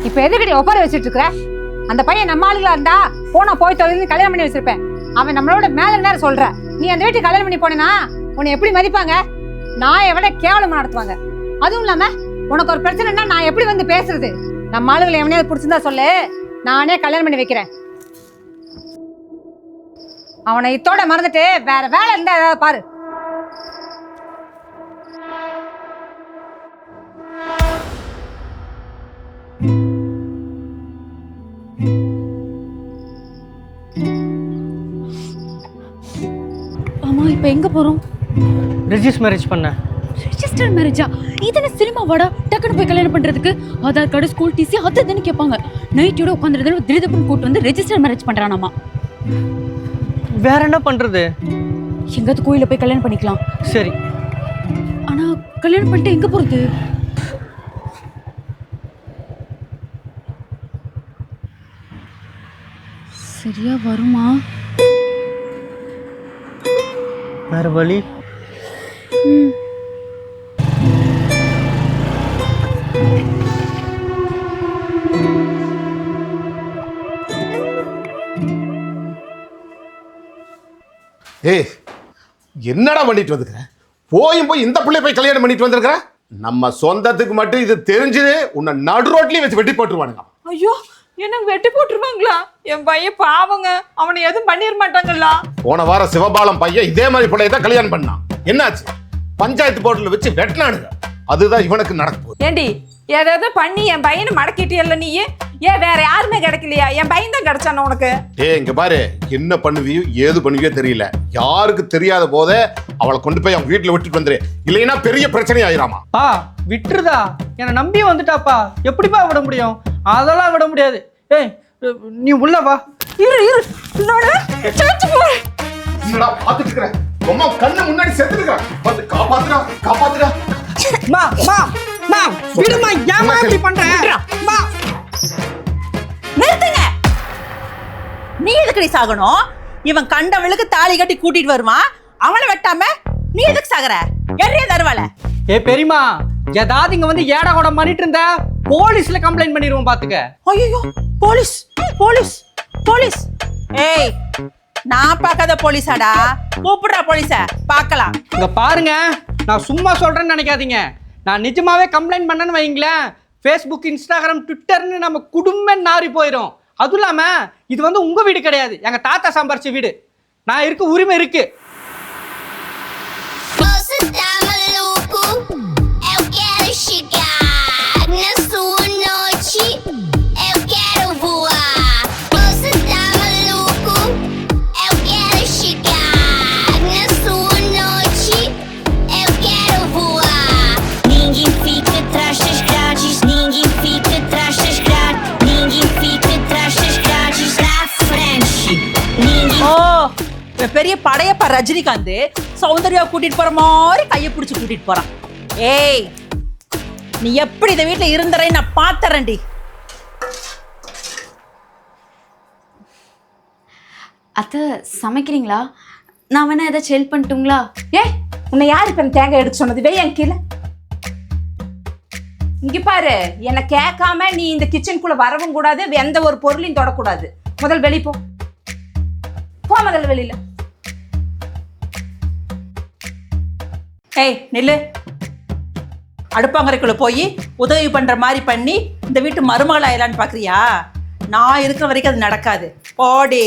இப்ப எதுக்கடி ஒப்பாரி வச்சிட்டு இருக்கிற? அந்த பையன் நம்ம ஆளுங்களா இருந்தா போனா போய் தொழில் கல்யாணம் பண்ணி வச்சிருப்பேன். அவன் நம்மளோட மேல நேரம் சொல்ற, நீ அந்த வீட்டுக்கு கல்யாணம் பண்ணி போனா உன்னை எப்படி மதிப்பாங்க? நான் எவ்வளோ கேவலமா நடத்துவாங்க. அதுவும் இல்லாம உனக்கு ஒரு பிரச்சனைனா நான் எப்படி வந்து பேசுறது? நம்ம ஆளுகளை எவனையாவது பிடிச்சிருந்தா சொல்லு, நானே கல்யாணம் பண்ணி வைக்கிறேன். அவனை இத்தோட மறந்துட்டு வேற வேலை இருந்தா ஏதாவது பாரு. ஆமா, இப்ப எங்க போறோம்? ரெஜிஸ்டர் மேரேஜ் பண்ண. ரெஜிஸ்டர் மேரேஜா? இதென்ன சினிமா வாடா? டக்குனு போய் கல்யாணம் பண்றதுக்கு ஆதார் கார்டு, ஸ்கூல் டிசி அது இதுன்னு கேட்பாங்க. நைட்டோட உட்காந்துருந்தா திடீர்னு கூட்டு வந்து ரெஜிஸ்டர் மேரேஜ் பண்றானாமா. வேற என்ன பண்றது? எங்காவது கோயில போய் கல்யாணம் பண்ணிக்கலாம். சரி, ஆனா கல்யாணம் பண்ணிட்டு எங்க போறது? சரியா வருமா? வேற வழி? ஏய், என்னடா பண்ணிட்டு வந்துக்கிற? போய் இந்த பிள்ளை போய் கல்யாணம் பண்ணிட்டு வந்திருக்கிற? நம்ம சொந்தத்துக்கு மட்டும் இது தெரிஞ்சது உன்னை நடு ரோட்லயே வச்சு வெட்டி போட்டுருவானுங்க. ஐயோ, என்ன வெட்டி போட்டுருவாங்களா? என் பையன் பாவங்க, அவனை எதுவும் பண்ணிட மாட்டாங்களா? போன வாரம் சிவபாலம் பையன் இதே மாதிரி பிள்ளைய தான் கல்யாணம் பண்ணான். என்னாச்சு? பஞ்சாயத்து போர்டுல வச்சு வெட்டினானுங்க. அதுதான் இவனுக்கு நடக்க போகுது. ஏண்டி, ஏதாவது பண்ணி என் பையனை மடக்கிட்டியல்ல நீ? ஏன் வேற யாருமே கிடைக்கலையா? என் பையன் தான் கிடைச்சான உனக்கு. இங்க பாரு, என்ன பண்ணுவியோ ஏது பண்ணுவியோ தெரியல. யாருக்கு தெரியாத போதே அவளை கொண்டு போய் அவங்க வீட்டுல விட்டுட்டு வந்துரு, இல்லைன்னா பெரிய பிரச்சனை ஆயிராமா. விட்டுருதா? என்னை நம்பி வந்துட்டாப்பா, எப்படிப்பா விட முடியும்? அதெல்லாம் விட முடியாது. ஏய், நீ உள்ள வா. என்னடா பாத்துட்டு இருக்கற? அம்மா கண்ணு முன்னாடி செத்துடுறா. வந்து காப்பாத்துடா, காப்பாத்துடா. மா மா மா விடுமா, ஏமா இப்படி பண்ற? மா நிறுத்துங்க. நீ எதுக்கு சாகணும்? இவன் கண்டவளுக்கு தாலி கட்டி கூட்டிட்டு வருவான், அவனை வெட்டாம நீ எதுக்கு சாகுற? எரிய தருவாள. ஏ பெரியமா, ஏதாவது இங்க வந்து ஏடா கூட பண்ணிட்டு இருந்த போலீஸ்ல கம்ப்ளைண்ட் பண்ணிடுவோம் பாத்துக்க. ஐயோ, போலீஸ் போலீஸ் போலீஸ். ஏய், நான் பார்க்காத போலீஸாடா? கூப்பிடுறா போலீஸ பார்க்கலாம். இங்க பாருங்க, நான் சும்மா சொல்றேன்னு நினைக்காதீங்க. நான் நிஜமாவே கம்ப்ளைண்ட் பண்ணேன்னு வைங்களேன், ஃபேஸ்புக், இன்ஸ்டாகிராம், ட்விட்டர்னு நம்ம குடும்பம் நாரி போயிடும். அதுவும் இல்லாம இது வந்து உங்க வீடு கிடையாது, எங்க தாத்தா சம்பாரிச்ச வீடு. நான் இருக்க உரிமை இருக்கு. பெரிய படையப்பா ரஜினிகாந்த் சௌந்தர்யா கூட்டிட்டு போற மாதிரி கையை பிடிச்சு கூட்டிட்டு போறான். ஏய், நீ எப்படி இந்த வீட்டுல இருந்தற நான் பாத்தறேன்டி. அத்தை சமைக்கிறீங்களா? நான் வேணா ஏதாச்சும் ஹெல்ப் பண்ணிட்டுங்களா? ஏய், உன்னை யாரு இப்ப தேங்காய் எடுக்க சொன்னது? வே என் கீழே. இங்க பாரு, என்னை கேட்காம நீ இந்த கிச்சனுக்குள்ள வரவும் கூடாது, எந்த ஒரு பொருளையும் தொடக்கூடாது. முதல் வெளி போ. முதல்ல வெளியில. ஏய் நில்லு. அடுப்பாங்கரைக்குள்ள போய் உதவி பண்ற மாதிரி பண்ணி இந்த வீட்டு மருமகள் ஆயிலான்னு பாக்குறியா? நான் இருக்கிற வரைக்கும் அது நடக்காது. போடி.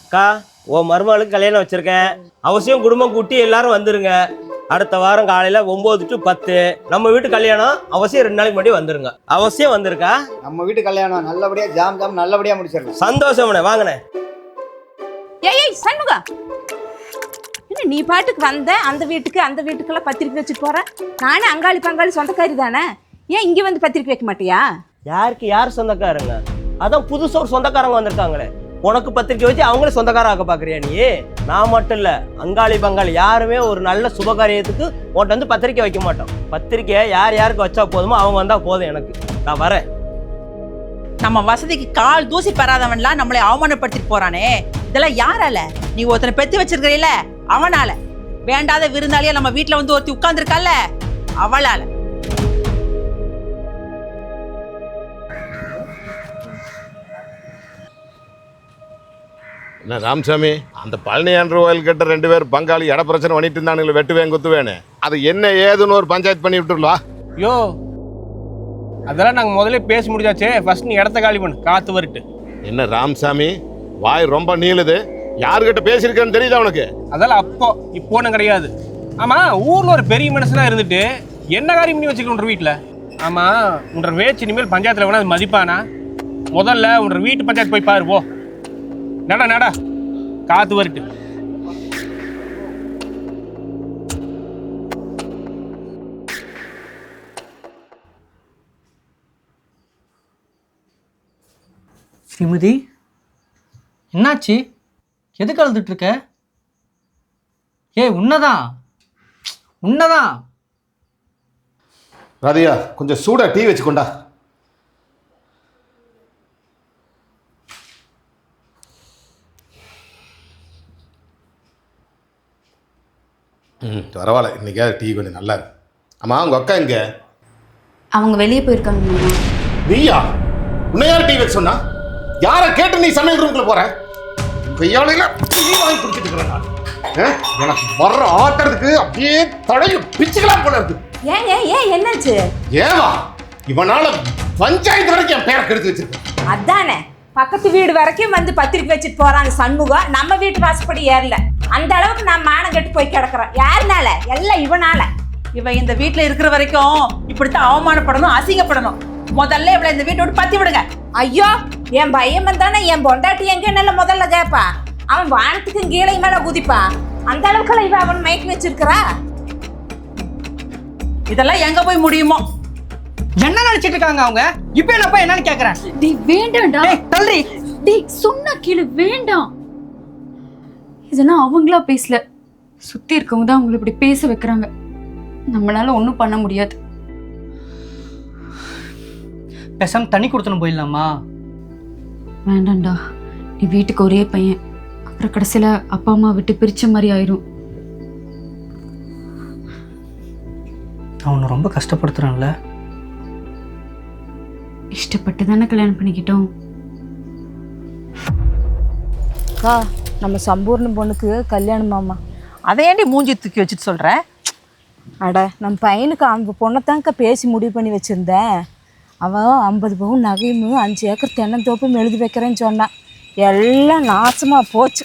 அக்கா, உன் மருமகளுக்கு கல்யாணம் வச்சிருக்கேன். அவசியம் குடும்பம் கூட்டி எல்லாரும் வந்துருங்க. அடுத்த வாரம் காலையில 9 to 10 நம்ம வீட்டு கல்யாணம். அவசியம் 2 நாளைக்கு முன்னாடி வந்துருங்க. அவசியம் வந்துருக்கா. நம்ம வீட்டு கல்யாணம் நல்லபடியா ஜாம் ஜாம் நல்லபடியா முடிச்சிடலாம். சந்தோஷம்ண்ணே, வாங்கண்ணே. ஏய் சண்முகா, என்ன நீ பாட்டுக்கு வந்த அந்த வீட்டுக்கெல்லாம் பத்திரிக்கை வச்சுட்டு போற? நானே அங்காளி பங்காளி சொந்தக்காரி தானே, ஏன் இங்க வந்து பத்திரிக்கை வைக்க மாட்டியா? யாருக்கு யார் சொந்தக்காரங்க? அதான் புதுசா ஒரு சொந்தக்காரங்க வந்திருக்காங்களே, உனக்கு பத்திரிக்கை வச்சு அவங்களே சொந்தக்காரன் ஆக்க பாக்குறியா நீ? நான் மட்டும் இல்ல, அங்காளி பங்காளி யாருமே ஒரு நல்ல சுபகாரியத்துக்கு உன்கிட்ட வந்து பத்திரிக்கை வைக்க மாட்டோம். பத்திரிக்கையை யார் யாருக்கு வச்சா போதுமோ அவங்க வந்தா போதும் எனக்கு. நான் வரேன். நம்ம வசதிக்கு கால் தூசி பெறாதவன்லாம் நம்மளை அவமானப்படுத்திட்டு போறானே, இதெல்லாம் யாரால? நீ ஒருத்தனை பெத்து வச்சிருக்கிறீல அவனால. வேண்டாத விருந்தாளியா நம்ம வீட்டுல வந்து ஒருத்தி உட்கார்ந்துருக்கால அவளால. என்ன ராமசாமி, அந்த பழனியாண்டர் கோயில் கிட்ட 2 பேர் பங்காளி இட பிரச்சனை பண்ணிட்டு இருந்தானுங்களே, வெட்டுவேன் குத்துவேன்னு, அது என்ன ஏதுன்னு ஒரு பஞ்சாயத்து பண்ணி விட்டுருலா? யோ அதெல்லாம் நாங்கள் முதல்ல பேசி முடிஞ்சாச்சே. ஃபர்ஸ்ட் நீ இடத்த காலி பண்ணு, காத்து வரட்டு. என்ன ராமசாமி, வாய் ரொம்ப நீளுது. யாருக்கிட்ட பேசியிருக்கேன்னு தெரியுதா உனக்கு? அதெல்லாம் அப்போ இப்போ ஒன்றும் கிடையாது. ஆமாம், ஊரில் ஒரு பெரிய மனுஷனாக இருந்துட்டு என்ன காரியம் பண்ணி வச்சுக்கணும் வீட்டில்? ஆமாம், உன்ற வேச்சு இனிமேல் பஞ்சாயத்தில் வேணா அது மதிப்பானா? முதல்ல உன்ற வீட்டு பஞ்சாயத்து போய் பாரு போ. நடா நடா, காத்து வரட்டு. ஸ்ரீமதி, என்னாச்சு? எதுக்கு அழுதுட்டு இருக்க? உன்னதான் ராதியா, கொஞ்சம் சூடா டீ வச்சுக்கொண்டா. பரவாயில்ல, இன்னைக்காவது டீ கொஞ்சம் நல்லா இருக்கு. ஆமா, உங்க அக்கா எங்க? அவங்க வெளியே போயிருக்காங்க மாமா. நீயா? உன்னை யார் டீ வைக்க சொன்னா? யாரை கேட்டு நீ சமையல் ரூமுக்குள்ள போற? கையாளையில டீ வாங்கி குடிச்சிட்டு இருக்கிறேன் நான். எனக்கு வர்ற ஆட்டத்துக்கு அப்படியே தடையை பிச்சுக்கலாம் போல இருக்கு. ஏன் ஏன் ஏன் என்னாச்சு? ஏவா, இவனால பஞ்சாயத்து வரைக்கும் என் பேரை கெடுத்து வச்சிருக்கேன். அதானே, பக்கத்து வீடு வரைக்கும் வந்து பத்திரிக்கை வச்சுட்டு போறாங்க சண்முகம். நம்ம வீட்டு வாசப்படி ஏறல. அந்த அளவுக்கு நான் மானம் கெட்டு போய் கிடக்குறேன். யாருனால? எல்லாம் இவனால. இவ இந்த வீட்டுல இருக்கிற வரைக்கும் இப்படித்தான் அவமானப்படணும், அசிங்கப்படணும். முதல்ல இவளை இந்த வீட்டை விட்டு பத்தி விடுங்க. ஐயோ, என் பையன் வந்தானே என் பொண்டாட்டி எங்கன்னு முதல்ல கேட்பா. அவன் வானத்துக்கு கீழே மேல குதிப்பா. அந்த அளவுக்கு இவ அவன் மயக்கி வச்சிருக்கிறா. இதெல்லாம் எங்க போய் முடியுமோ? என்ன நினைச்சிட்டு இருக்காங்க அவங்க? இப்ப என்னப்பா என்னன்னு கேக்குறேன். டேய் வேண்டாம்டா. தள்ளி. டேய் சொன்னா கீழே வேண்டாம். இதெல்லாம் அவங்களா பேசல, சுத்தி இருக்கவங்க தான் அவங்களை இப்படி பேச வைக்கிறாங்க. நம்மளால ஒன்றும் பண்ண முடியாது. பேசாம தண்ணி கொடுத்துன்னு போயிடலாமா? வேண்டாம்டா, நீ வீட்டுக்கு ஒரே பையன், அப்புறம் கடைசியில அப்பா அம்மா விட்டு பிரிச்ச மாதிரி ஆயிரும். அவனை ரொம்ப கஷ்டப்படுத்துறான்ல. இஷ்டப்பட்டு தானே கல்யாணம் பண்ணிக்கிட்டோம். அக்கா, நம்ம சம்பூர்ண பொண்ணுக்கு கல்யாணமாமா. அதையேண்டி மூஞ்சி தூக்கி வச்சுட்டு சொல்ற? அட, நம்ம பையனுக்கு அவங்க பொண்ணைத்தான்க்கா பேசி முடிவு பண்ணி வச்சுருந்தேன். அவன் 50 பவுன் நகையும் 5 ஏக்கர் தென்னந்தோப்பும் எழுதி வைக்கிறேன்னு சொன்னான். எல்லாம் நாசமாக போச்சு.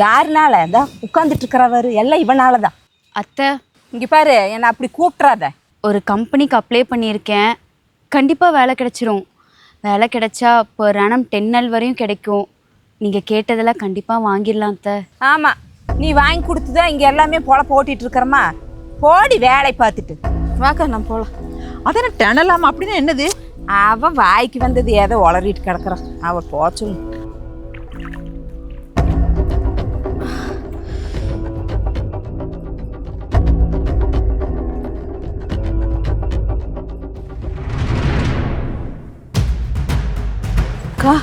யாருனால? தான் உட்காந்துட்டு இருக்கிறவர் எல்லாம் இவனால தான். அத்தை, இங்கே பாரு, என்னை அப்படி கூப்பிட்றாத. ஒரு கம்பெனிக்கு அப்ளை பண்ணியிருக்கேன், கண்டிப்பாக வேலை கிடைச்சிரும். வேலை கிடைச்சா இப்போ ரணம் 10 நாள் வரையும் கிடைக்கும். நீங்கள் கேட்டதெல்லாம் கண்டிப்பாக வாங்கிடலாம் அத்தை. ஆமாம், நீ வாங்கி கொடுத்து தான் இங்கே எல்லாமே பொழப்பு ஓட்டிகிட்டு இருக்கிறம்மா. போடி வேலை பார்த்துட்டு வாக்கா, நம்ம போகலாம். அதென்ன டனலாமா? அப்படின்னா என்னது? அவன் வாய்க்கு வந்தது ஏதோ உளறிட்டு கிடக்குறான். அவன் போச்சும். அக்கா,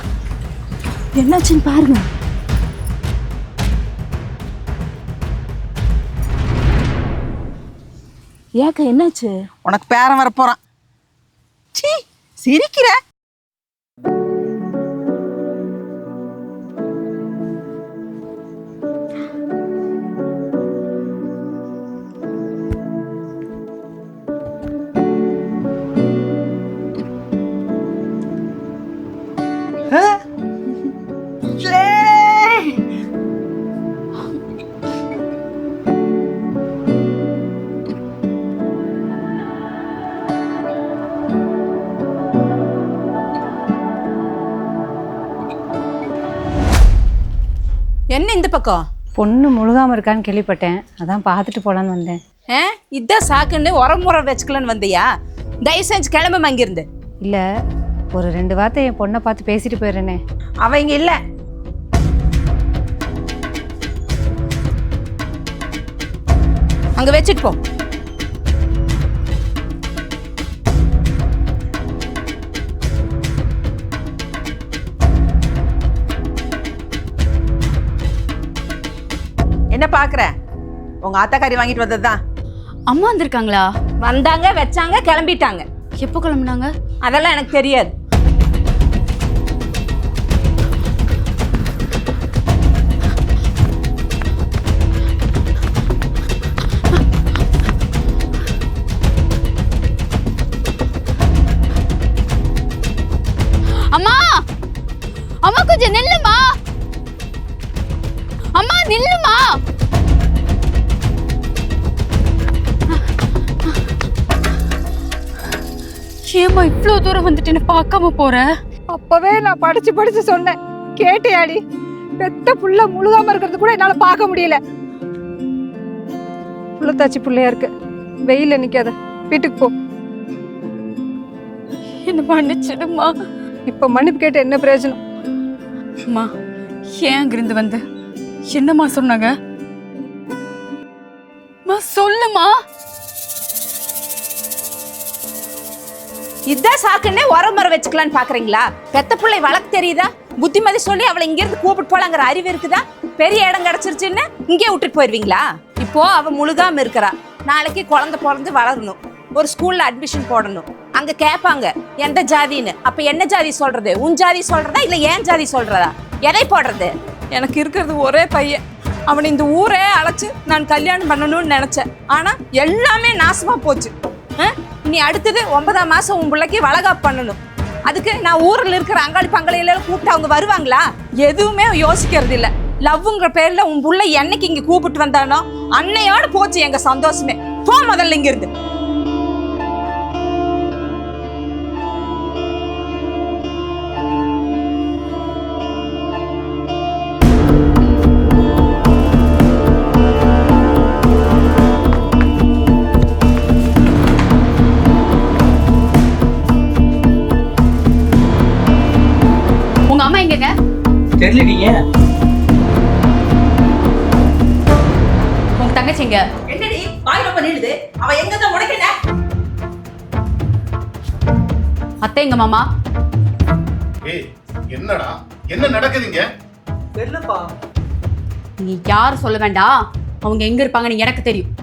என்னாச்சுன்னு பாருங்க. ஏக்கா, என்னாச்சு? உனக்கு பேரன் வரப்போறான். சீ, சிரிக்கிற? என்ன இந்த பக்கம்? பொண்ணு முழுகாமல் இருக்கான்னு கேள்விப்பட்டேன், அதான் பார்த்துட்டு போகலான்னு வந்தேன். இதான் சாக்குன்னு உரமுறை வச்சுக்கலான்னு வந்தியா? தயவு செஞ்சு கிளம்ப அங்கிருந்து. இல்லை, ஒரு 2 வார்த்தை என் பொண்ணை பார்த்து பேசிட்டு போயிடுறேனே. அவ இங்க இல்லை. அங்க வச்சுட்டு போ. என்ன பாக்குற? உங்க ஆத்தாக்காரி வாங்கிட்டு வந்ததுதான். அம்மா வந்திருக்காங்களா? வந்தாங்க, வச்சாங்க, கிளம்பிட்டாங்க. எப்போ கிளம்புனாங்க? அதெல்லாம் எனக்கு தெரியாது. ஏமா இவ்ளோ தூரம் வந்துட்டு என்ன பார்க்காம போற? அப்பவே நான் படிச்சு படிச்சு சொன்னேன், கேட்டியாடி? பெத்த புள்ள முழுகாம இருக்கிறது கூட என்னால பார்க்க முடியல. புள்ளத்தாச்சி புள்ளையா இருக்கு, வெயில நிக்காத, வீட்டுக்கு போ. என்ன மன்னிச்சிடுமா. இப்ப மன்னிப்பு கேட்டு என்ன பிரயோஜனம்? அம்மா ஏன் அங்கிருந்து வந்து என்னம்மா சொன்னாங்க? சொல்லுமா. இதான் சாக்குன்னே உரமுறை வச்சுக்கலான்னு பாக்குறீங்களா? பெத்த பிள்ளை வழக்கு தெரியுதா? புத்திமதி சொல்லி அவளை இங்க இருந்து கூப்பிட்டு போலாங்கிற அறிவு இருக்குதா? பெரிய இடம் கிடைச்சிருச்சுன்னு இங்கே விட்டுட்டு போயிருவீங்களா? இப்போ அவ முழுகாம இருக்கிறா, நாளைக்கு குழந்தை பிறந்து வளரணும், ஒரு ஸ்கூல்ல அட்மிஷன் போடணும், அங்க கேட்பாங்க எந்த ஜாதின்னு. அப்ப என்ன ஜாதி சொல்றது? உன் ஜாதி சொல்றதா இல்ல ஏன் ஜாதி சொல்றதா? எதை போடுறது? எனக்கு இருக்கிறது ஒரே பையன், அவனை இந்த ஊரே அழைச்சு நான் கல்யாணம் பண்ணணும்னு நினைச்சேன். ஆனா எல்லாமே நாசமா போச்சு. இனி அடுத்தது 9ஆம் மாசம் உன் பிள்ளைக்கு வளகாப்பு பண்ணணும். அதுக்கு நான் ஊரில் இருக்கிற அங்காளி பங்காளியெல்லாம் கூப்பிட்டு அவங்க வருவாங்களா? எதுவுமே யோசிக்கிறது இல்லை. லவ்ங்கிற பேர்ல உன் புள்ள என்னைக்கு இங்க கூப்பிட்டு வந்தானோ அன்னையோட போச்சு எங்க சந்தோஷமே. போ முதல்ல இங்க இருந்து. உங்க அம்மா எங்கங்க? தெரியலீங்க. உங்க தங்கச்சி எங்க? என்னடி வாய் ரொம்ப நீளுது? அவ எங்க தான் உடைக்கல? அத்தை எங்க மாமா? ஏய் என்னடா என்ன நடக்குதுங்க? தெரியலப்பா. நீ யாரும் சொல்ல வேண்டாம், அவங்க எங்க இருப்பாங்கன்னு எனக்கு தெரியும்.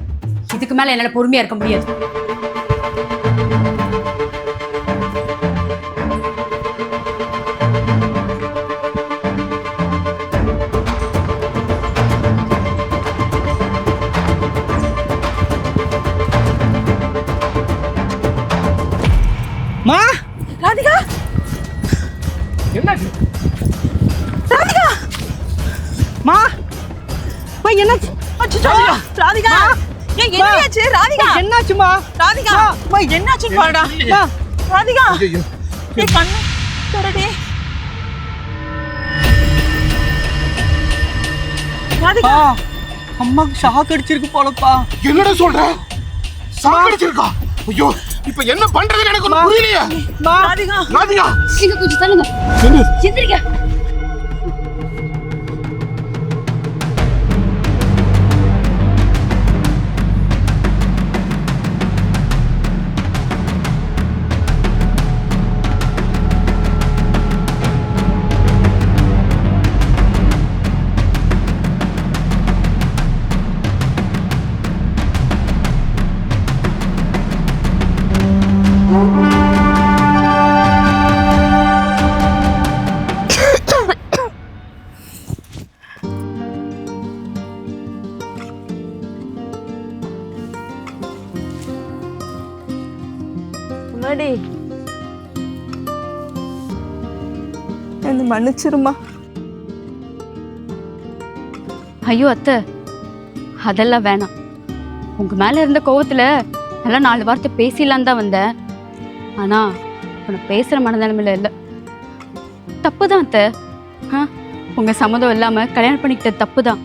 இதுக்கு மேல என்னால பொறுமையா இருக்க முடியாது. மா, ராதிகா, என்னாச்சு? ராதிகா, மா, மா என்னாச்சு? அச்சச்சோ, ராதிகா, ஏன் என்னாச்சு? ராதிகா, என்னாச்சுமா? ராதிகா, என்னாச்சு பாருடா. ராதிகா, ஏய் கண்ணு தொடடி. ராதிகா, அம்மாக்கு ஷாக் அடிச்சிருக்கு போலப்பா. என்னடா சொல்ற? சாகடிச்சிருக்கா? ஐயோ, இப்ப என்ன பண்றதுன்னு எனக்கு ஒண்ணும் புரியலையே. ராதிகா, ராதிகா, நீங்க கொஞ்சம் தள்ளுங்க. எந்திரிங்க. முன்னாடி என்ன மன்னிச்சிருமா. ஐயோ அத்தை, அதெல்லாம் வேணாம். உங்க மேல இருந்த கோவத்துல நல்லா 4 வார்த்தை பேசிடலாம் தான் வந்தேன். ஆனா உன்னை பேசுற மனநிலைமையில இல்லை. தப்பு தான் அத்தை. உங்க சம்மதம் இல்லாம கல்யாணம் பண்ணிக்கிட்ட தப்பு தான்.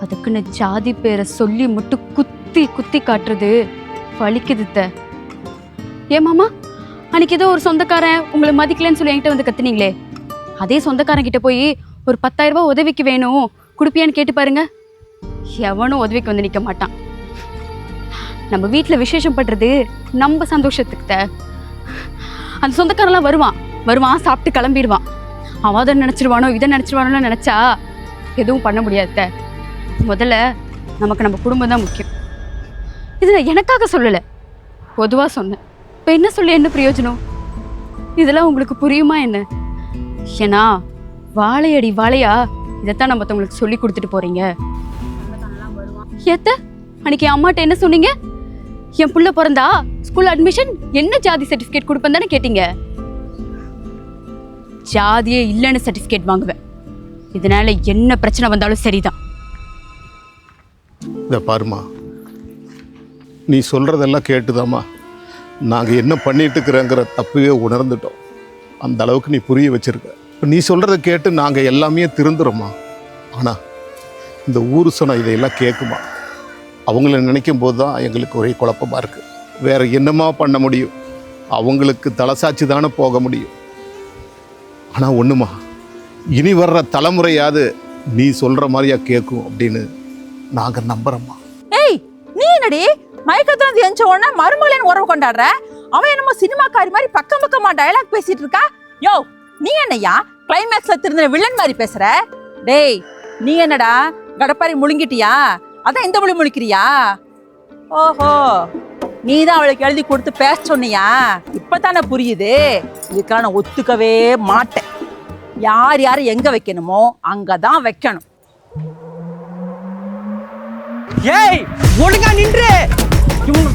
அதுக்குன்னு ஜாதி பேரை சொல்லி மட்டும் குத்தி குத்தி காட்டுறது வலிக்குது அத்தை. ஏன் மாமா, அன்னைக்கு ஏதோ ஒரு சொந்தக்காரன் உங்களை மதிக்கலன்னு சொல்லி என்கிட்ட வந்து கத்துனீங்களே, அதே சொந்தக்காரன் கிட்ட போய் ஒரு 10,000 ரூபாய் உதவிக்கு வேணும் கொடுப்பியான்னு கேட்டு பாருங்க. எவனும் உதவிக்கு வந்து நிற்க மாட்டான். நம்ம வீட்டில் விசேஷம் பண்றது நம்ம சந்தோஷத்துக்கு. அந்த சொந்தக்காரெல்லாம் வருவான் சாப்பிட்டு கிளம்பிடுவான். அவன் அதை நினச்சிருவானோ இதை நினச்சிருவானோன்னு நினச்சா எதுவும் பண்ண முடியாத. முதல்ல நமக்கு நம்ம குடும்பம் தான் முக்கியம். இது நான் எனக்காக சொல்லலை, பொதுவாக சொன்னேன். இப்போ என்ன சொல்லி என்ன பிரயோஜனம்? இதெல்லாம் உங்களுக்கு புரியுமா என்ன? ஏன்னா வாழையடி வாழையா இதைத்தான் நம்ம மற்றவங்களுக்கு சொல்லி கொடுத்துட்டு போறீங்க. ஏத்த அன்னைக்கு என் அம்மாட்ட என்ன சொன்னீங்க? என் புள்ள பிறந்தா ஸ்கூல் அட்மிஷன் என்ன ஜாதி சர்டிஃபிகேட் கொடுப்பேன் தானே கேட்டீங்க. ஜாதியே இல்லைன்னு சர்டிஃபிகேட் வாங்குவேன். இதனால என்ன பிரச்சனை வந்தாலும் சரிதான். இதை பாருமா, நீ சொல்றதெல்லாம் கேட்டுதாம்மா நாங்கள் என்ன பண்ணிட்டு இருக்கிறோங்கிற தப்பையே உணர்ந்துட்டோம். அந்த அளவுக்கு நீ புரிய வச்சிருக்க. இப்போ நீ சொல்கிறத கேட்டு நாங்கள் எல்லாமே திருந்துறோம்மா. ஆனால் இந்த ஊர் சொன்ன இதையெல்லாம் கேட்குமா? அவங்கள நினைக்கும் போது தான் எங்களுக்கு ஒரே குழப்பமாக இருக்குது. வேறு என்னமா பண்ண முடியும்? அவங்களுக்கு தலைசாட்சி தானே போக முடியும். ஆனால் ஒன்றுமா, இனி வர்ற தலைமுறையாவது நீ சொல்கிற மாதிரியா கேட்கும் அப்படின்னு நாங்கள் நம்புகிறோம்மா. ஏய், நீ என்னடி மயக்கத்துல எஞ்ச உடனே மருமகளின் உறவு கொண்டாடுற? அவன் என்னமோ சினிமாக்காரி மாதிரி பக்கம் பக்கமா டயலாக் பேசிட்டு இருக்கா. யோ, நீ என்னையா கிளைமேக்ஸ்ல திருந்த வில்லன் மாதிரி பேசுற? டேய், நீ என்னடா கடப்பாரி முழுங்கிட்டியா? அதான் இந்த மொழி முழிக்கிறியா? ஓஹோ, நீ தான் அவளுக்கு எழுதி கொடுத்து பேச சொன்னியா? இப்பதானே புரியுது. இதுக்கான நான் ஒத்துக்கவே மாட்டேன். யார் யார் எங்க வைக்கணுமோ அங்கதான் வைக்கணும். ஏய், ஒழுங்கா நின்று இவங்க